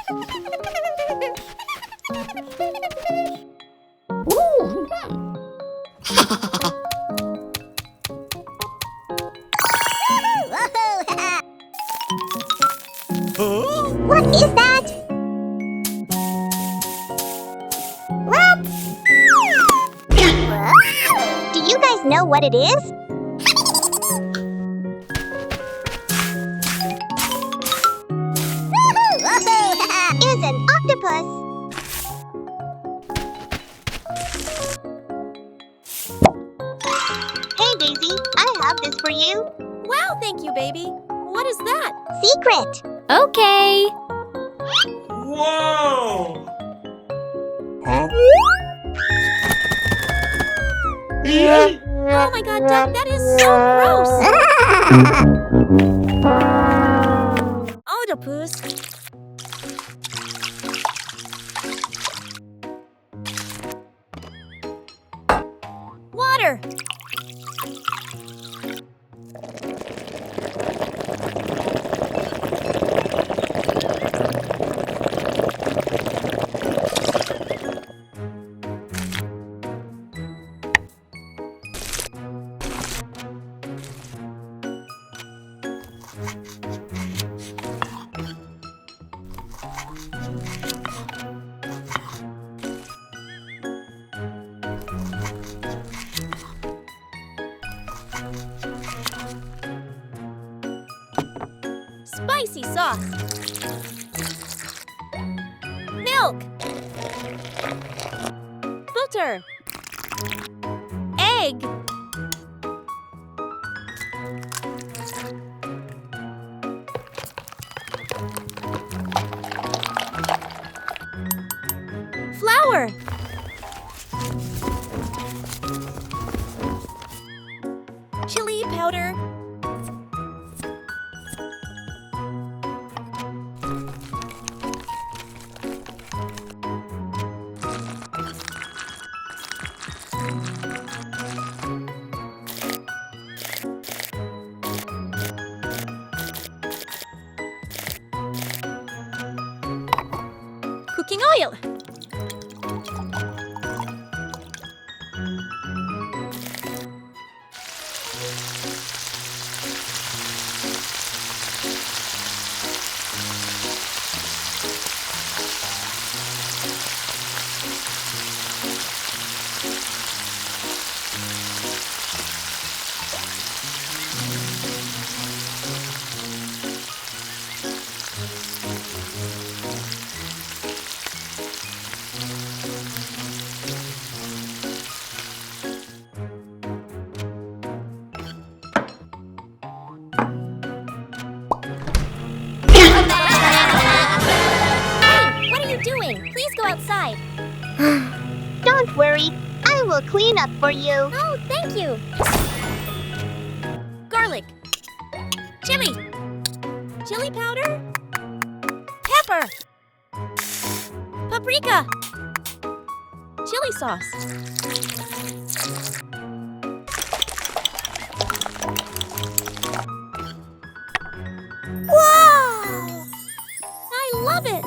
What is that? What? Do you guys know what it is? It's an octopus. Hey Daisy, I have this for you. Wow, thank you, baby. What is that? Secret. Okay. Whoa! Huh? Oh my god, Doug, that is so gross. Octopus. Water. Spicy sauce. Milk. Butter. Egg. Flour. Chili powder. Cooking oil. Please go outside. Don't worry, I will clean up for you. Oh, thank you. Garlic. Chili. Chili powder. Pepper. Paprika. Chili sauce. Wow! I love it.